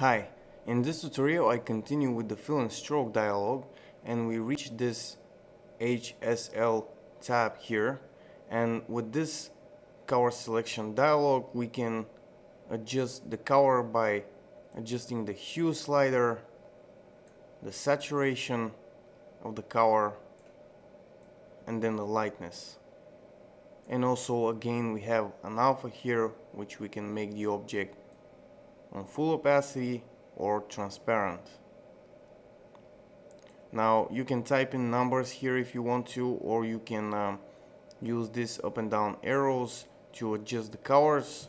Hi, in this tutorial I continue with the fill and stroke dialog, and we reach this HSL tab here, and with this color selection dialog we can adjust the color by adjusting the hue slider, the saturation of the color, and then the lightness. And also again we have an alpha here, which we can make the object on full opacity or transparent. Now you can type in numbers here if you want to, or you can use these up and down arrows to adjust the colors.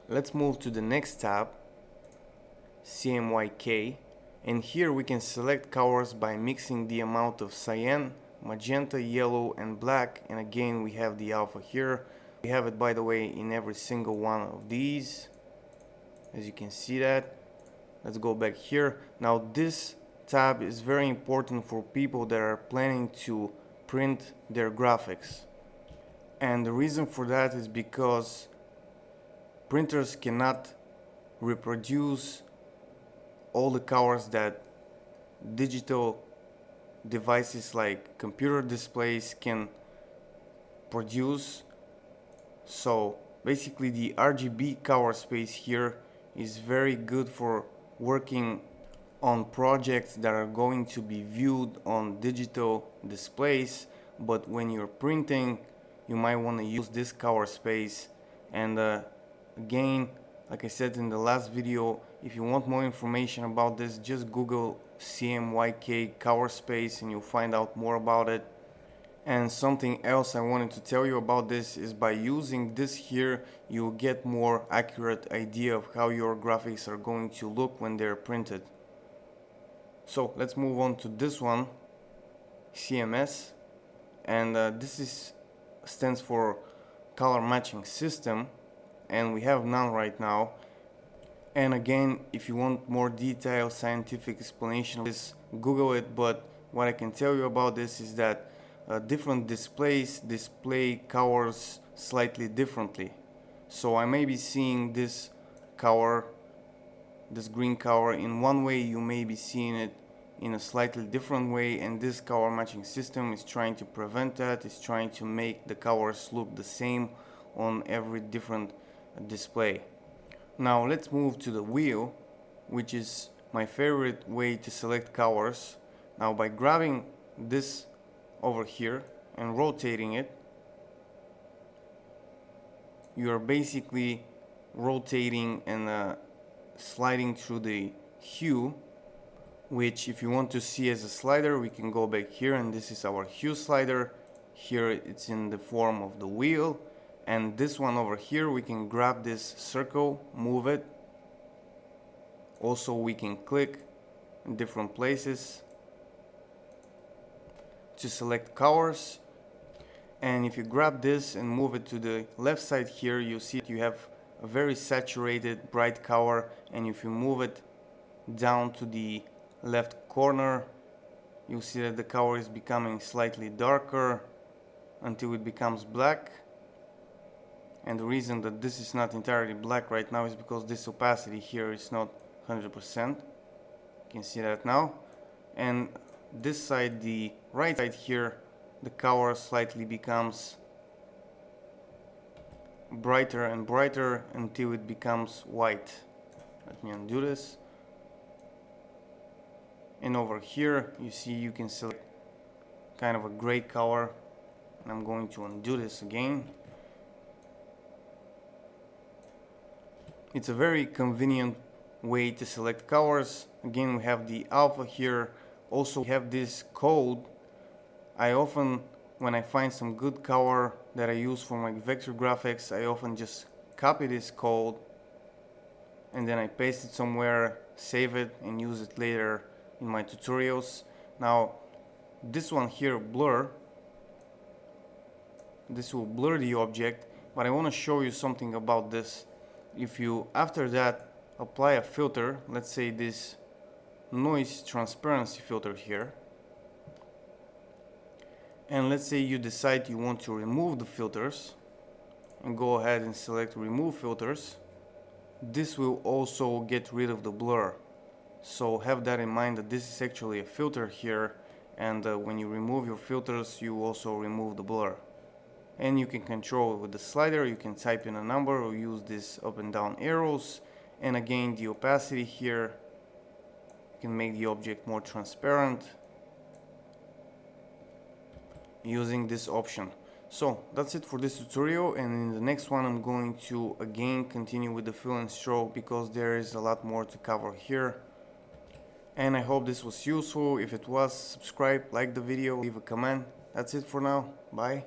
Let's move to the next tab, CMYK, and here we can select colors by mixing the amount of cyan, magenta, yellow and black, and again we have the alpha here. We have it, by the way, in every single one of these, as you can see that. Let's go back here. Now this tab is very important for people that are planning to print their graphics, and the reason for that is because printers cannot reproduce all the colors that digital devices like computer displays can produce. So basically the RGB color space here is very good for working on projects that are going to be viewed on digital displays, but when you're printing you might want to use this color space. And again, like I said in the last video, if you want more information about this, just Google CMYK color space and you'll find out more about it. And something else I wanted to tell you about this is by using this here you'll get more accurate idea of how your graphics are going to look when they're printed. So let's move on to this one, CMS, and this stands for color matching system, and we have none right now. And again, if you want more detailed scientific explanation of this, Google it, but what I can tell you about this is that different displays display colors slightly differently. So I may be seeing this color, this green color, in one way, you may be seeing it in a slightly different way, and this color matching system is trying to prevent that. It's trying to make the colors look the same on every different display. Now let's move to the wheel, which is my favorite way to select colors. Now by grabbing this over here and rotating it, you are basically rotating and sliding through the hue, which if you want to see as a slider, we can go back here, and this is our hue slider. Here it's in the form of the wheel, and this one over here we can grab this circle, move it. Also we can click in different places to select colors, and if you grab this and move it to the left side here, you see that you have a very saturated bright color, and if you move it down to the left corner, you'll see that the color is becoming slightly darker until it becomes black. And the reason that this is not entirely black right now is because this opacity here is not 100%. You can see that now. And this side, the right side here, the color slightly becomes brighter and brighter until it becomes white. Let me undo this. And over here you see you can select kind of a gray color, and I'm going to undo this again. It's a very convenient way to select colors. Again, we have the alpha here. Also we have this code. I often, when I find some good color that I use for my vector graphics, I often just copy this code and then I paste it somewhere, save it, and use it later in my tutorials. Now this one here, blur, this will blur the object, but I want to show you something about this. If you after that apply a filter, let's say this noise transparency filter here, and let's say you decide you want to remove the filters and go ahead and select remove filters, this will also get rid of the blur. So have that in mind, that this is actually a filter here, and when you remove your filters you also remove the blur. And you can control it with the slider. You can type in a number or use these up and down arrows. And again, the opacity here, you can make the object more transparent using this option. So that's it for this tutorial, and in the next one I'm going to again continue with the fill and stroke, because there is a lot more to cover here. And I hope this was useful. If it was, subscribe, like the video, leave a comment. That's it for now. Bye.